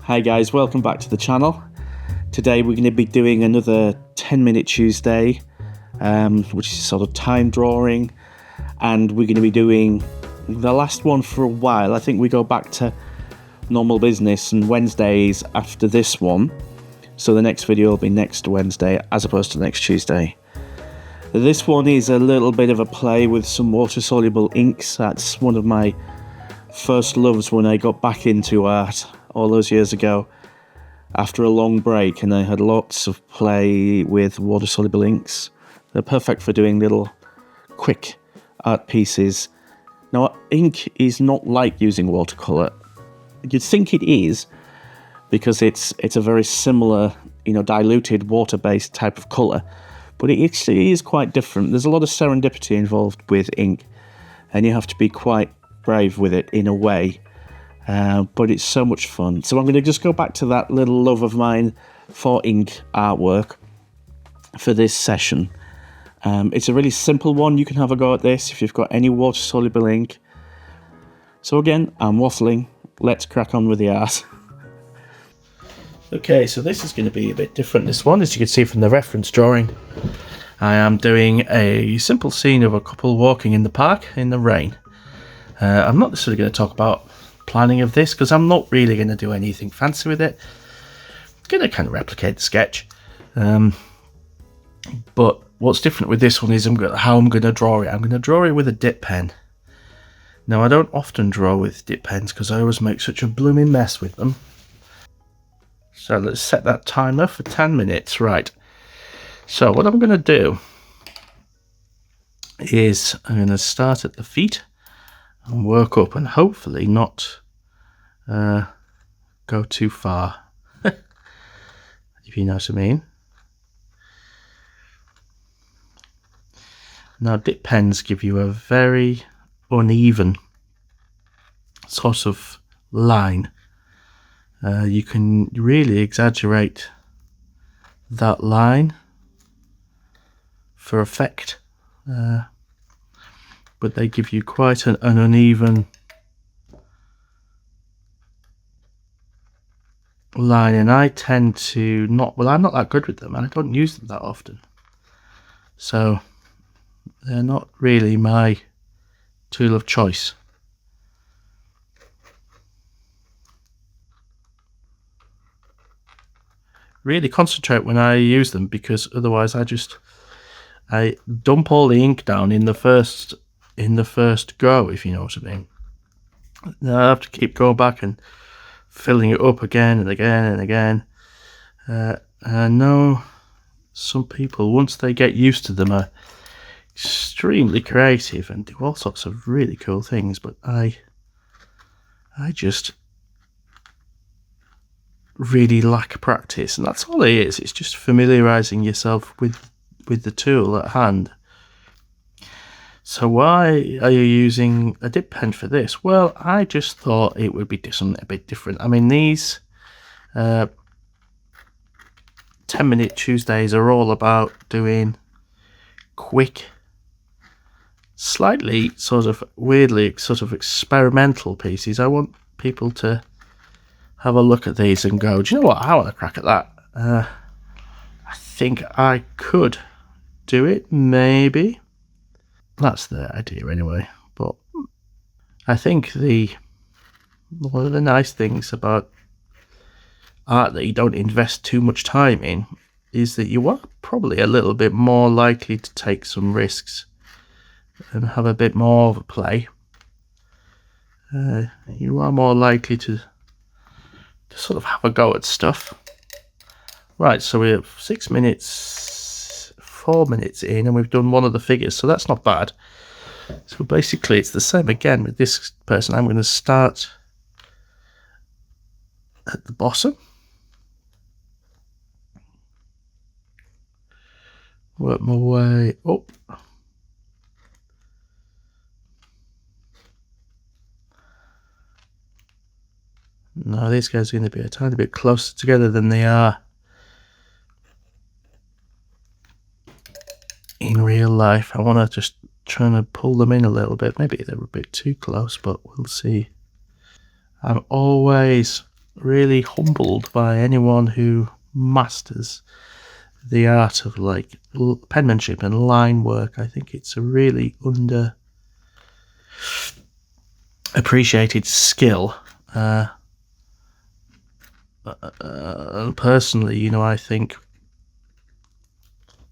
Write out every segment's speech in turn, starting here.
Hi guys, welcome back to the channel. Today we're going to be doing another 10-minute Tuesday, which is sort of time drawing, and we're going to be doing the last one for a while. I think we go back to normal business and Wednesdays after this one, so the next video will be next Wednesday as opposed to next Tuesday. This one is a little bit of a play with some water-soluble inks. That's one of my first loves when I got back into art all those years ago after a long break, and I had lots of play with water-soluble inks. They're perfect for doing little quick art pieces. Now, ink is not like using watercolor. You'd think it is because it's a very similar, diluted water-based type of color, but it actually is quite different. There's a lot of serendipity involved with ink, and you have to be quite brave with it in a way. But it's so much fun. So I'm going to just go back to that little love of mine for ink artwork for this session. It's a really simple one. You can have a go at this if you've got any water-soluble ink. So again, I'm waffling. Let's crack on with the art. Okay, so this is going to be a bit different, this one. As you can see from the reference drawing, I am doing a simple scene of a couple walking in the park in the rain. I'm not necessarily going to talk about planning of this because I'm not really going to do anything fancy with it. I'm going to kind of replicate the sketch. But what's different with this one is how I'm going to draw it. I'm going to draw it with a dip pen. Now, I don't often draw with dip pens because I always make such a blooming mess with them. So let's set that timer for 10 minutes. Right. So what I'm going to do is I'm going to start at the feet and work up and hopefully not go too far, if you know what I mean. Now, dip pens give you a very uneven sort of line. You can really exaggerate that line for effect, but they give you quite an uneven line, and I tend to I'm not that good with them, and I don't use them that often, so they're not really my tool of choice. Really concentrate when I use them, because otherwise I dump all the ink down in the first go, if you know what I mean. Now I have to keep going back and filling it up again and again and again. I know some people, once they get used to them, are extremely creative and do all sorts of really cool things, but I just really lack practice, and that's all it is. It's just familiarizing yourself with the tool at hand. So why are you using a dip pen for this? Well, I just thought it would be something a bit different. I mean, these 10-minute Tuesdays are all about doing quick, slightly sort of weirdly sort of experimental pieces. I want people to have a look at these and go, do you know what, I want to crack at that. I think I could do it, maybe. That's the idea anyway. But I think one of the nice things about art that you don't invest too much time in is that you are probably a little bit more likely to take some risks and have a bit more of a play. You are more likely to sort of have a go at stuff. Right, so we have 6 minutes, 4 minutes in, and we've done one of the figures, so that's not bad. So basically it's the same again with this person. I'm going to start at the bottom, work my way up, now these guys are going to be a tiny bit closer together than they are in real life. I want to just try to pull them in a little bit. Maybe they're a bit too close, but we'll see. I'm always really humbled by anyone who masters the art of like penmanship and line work. I think it's a really appreciated skill. Personally, you know, I think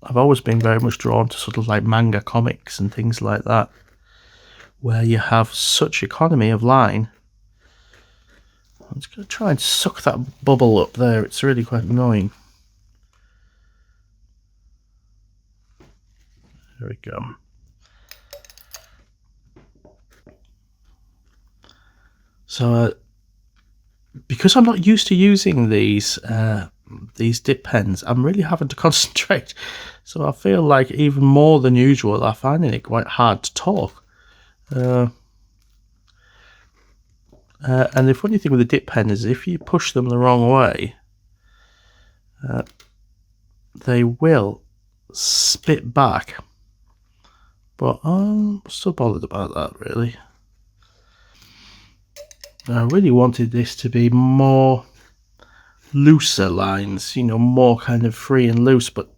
I've always been very much drawn to sort of like manga comics and things like that, where you have such economy of line. I'm just going to try and suck that bubble up there. It's really quite annoying. There we go. So, because I'm not used to using these dip pens, I'm really having to concentrate. So I feel like even more than usual, I'm finding it quite hard to talk. And the funny thing with the dip pen is if you push them the wrong way, they will spit back. But I'm still bothered about that, really. I really wanted this to be more looser lines, you know, more kind of free and loose. But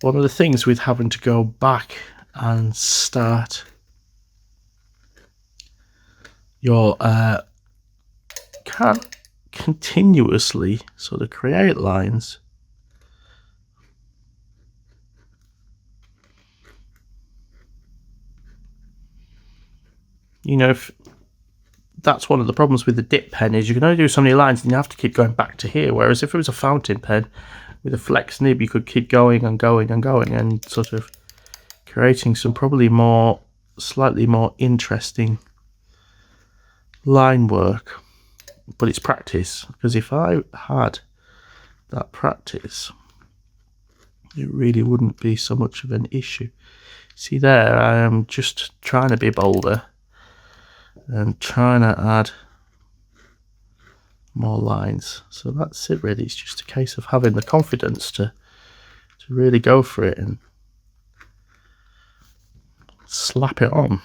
one of the things with having to go back and start your can't continuously sort of create lines. You know, if that's one of the problems with the dip pen is you can only do so many lines and you have to keep going back to here. Whereas if it was a fountain pen with a flex nib, you could keep going and going and going and sort of creating some probably slightly more interesting line work. But it's practice, because if I had that practice, it really wouldn't be so much of an issue. See there, I am just trying to be bolder and trying to add more lines. So that's it really. It's just a case of having the confidence to really go for it and slap it on.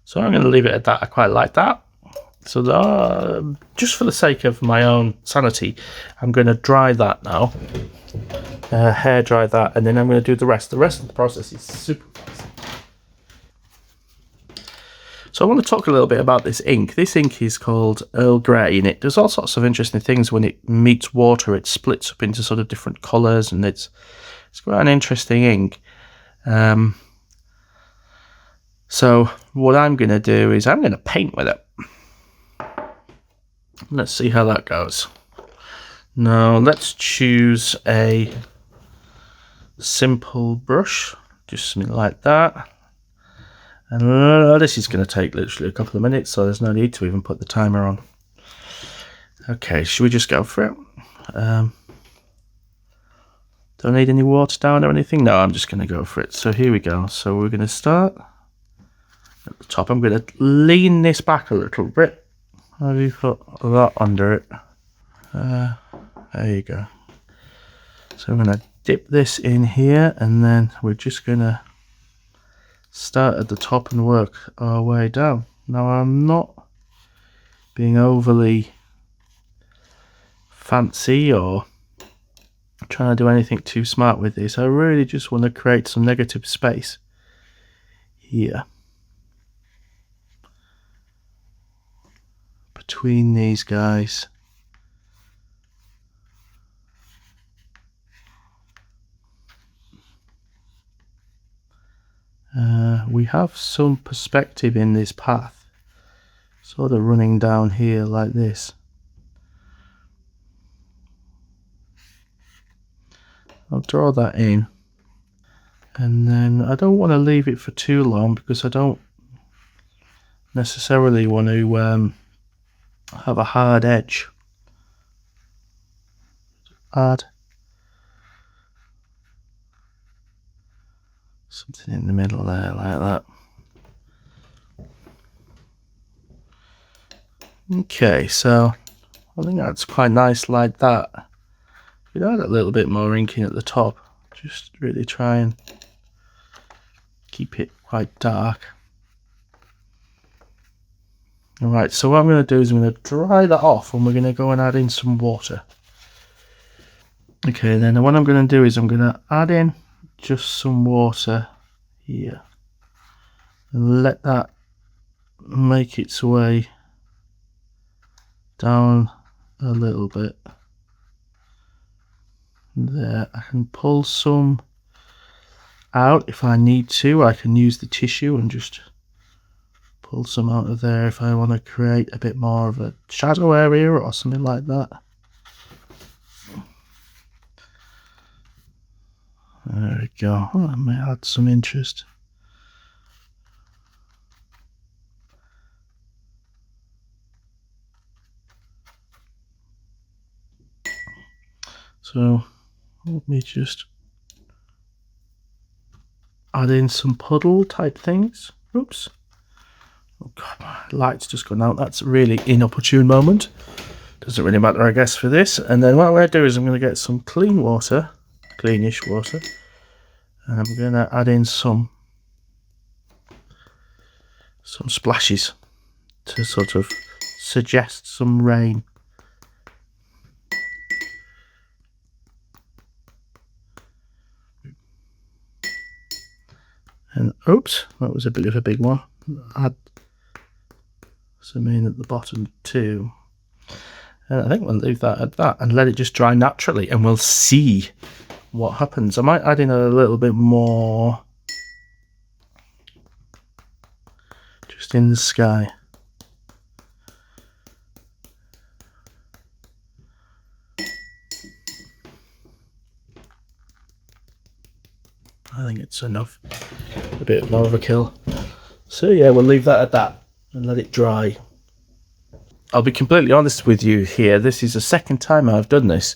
So I'm going to leave it at that. I quite like that. So just for the sake of my own sanity, I'm going to dry that now. Hair dry that, and then I'm going to do the rest. The rest of the process is super fast. So I want to talk a little bit about this ink. This ink is called Earl Grey, and it does all sorts of interesting things when it meets water. It splits up into sort of different colours, and it's quite an interesting ink. So what I'm going to do is I'm going to paint with it. Let's see how that goes. Now let's choose a simple brush, just something like that. And this is going to take literally a couple of minutes, so there's no need to even put the timer on. Okay, should we just go for it? Don't need any water down or anything? No, I'm just going to go for it. So here we go. So we're going to start at the top. I'm going to lean this back a little bit. How do you put that under it? There you go. So I'm going to dip this in here, and then we're just going to start at the top and work our way down. Now I'm not being overly fancy or trying to do anything too smart with this. I really just want to create some negative space here between these guys. We have some perspective in this path, sort of running down here like this. I'll draw that in, and then I don't want to leave it for too long because I don't necessarily want to have a hard edge. Add something in the middle there like that. Okay, so I think that's quite nice like that. We'd add a little bit more inking at the top, just really try and keep it quite dark. Alright, so what I'm going to do is I'm going to dry that off, and we're going to go and add in some water. Okay, then what I'm going to do is I'm going to add in just some water here. And let that make its way down a little bit. There, I can pull some out if I need to. I can use the tissue and just pull some out of there if I want to create a bit more of a shadow area or something like that. There we go. Oh, that may add some interest. So let me just add in some puddle type things. Oops. Oh God, my light's just gone out. That's a really inopportune moment. Doesn't really matter, I guess, for this. And then what I'm going to do is I'm going to get some clean water, cleanish water, and I'm going to add in some splashes to sort of suggest some rain. And oops, that was a bit of a big one. Add some in at the bottom too. And I think we'll leave that at that and let it just dry naturally, and we'll see what happens. I might add in a little bit more just in the sky. I think it's enough. A bit more of a kill. So yeah, we'll leave that at that and let it dry. I'll be completely honest with you here. This is the second time I've done this.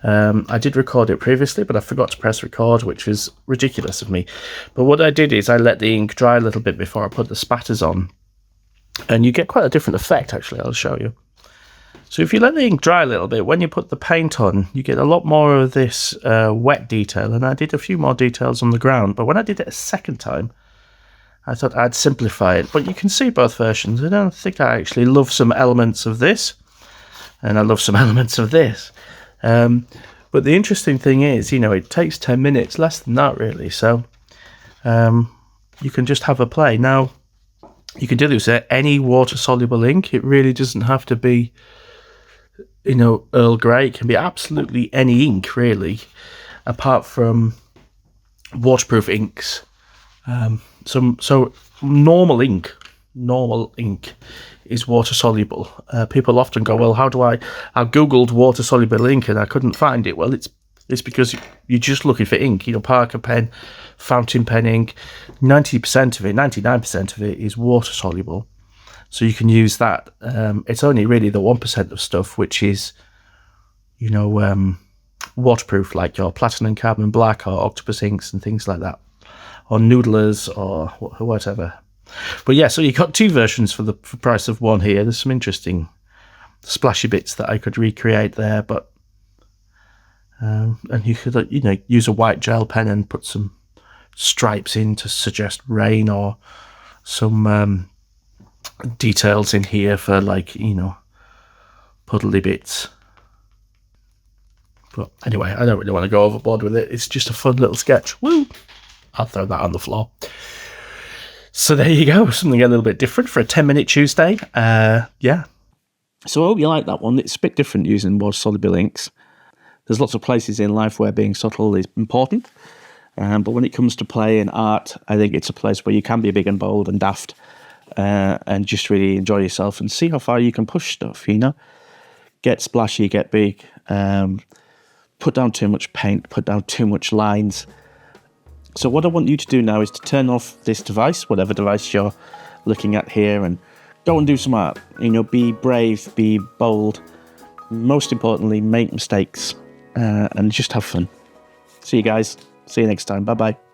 I did record it previously, but I forgot to press record, which was ridiculous of me. But what I did is I let the ink dry a little bit before I put the spatters on. And you get quite a different effect, actually. I'll show you. So if you let the ink dry a little bit, when you put the paint on, you get a lot more of this wet detail. And I did a few more details on the ground. But when I did it a second time, I thought I'd simplify it, but you can see both versions. I don't think I actually love some elements of this, and I love some elements of this. But the interesting thing is, you know, it takes 10 minutes, less than that really, so you can just have a play. Now, you can do this with any water-soluble ink. It really doesn't have to be, you know, Earl Grey. It can be absolutely any ink, really, apart from waterproof inks. So normal ink is water soluble. People often go, well, how do I googled water soluble ink and I couldn't find it. Well, it's because you're just looking for ink, you know, Parker pen, fountain pen ink. 90% of it, 99% of it is water soluble, so you can use that. It's only really the 1% of stuff which is, you know, waterproof, like your platinum carbon black or octopus inks and things like that, or noodlers or whatever. But yeah, so you got two versions for the price of one here. There's some interesting splashy bits that I could recreate there, but and you could, you know, use a white gel pen and put some stripes in to suggest rain, or some details in here for, like, you know, puddly bits. But anyway, I don't really want to go overboard with it. It's just a fun little sketch. Woo! I'll throw that on the floor. So there you go, something a little bit different for a 10-minute Tuesday. Yeah. So I hope you like that one. It's a bit different using water-soluble inks. There's lots of places in life where being subtle is important. But when it comes to play and art, I think it's a place where you can be big and bold and daft, and just really enjoy yourself and see how far you can push stuff, you know? Get splashy, get big, put down too much paint, put down too much lines. So what I want you to do now is to turn off this device, whatever device you're looking at here, and go and do some art. You know, be brave, be bold. Most importantly, make mistakes, and just have fun. See you guys. See you next time. Bye-bye.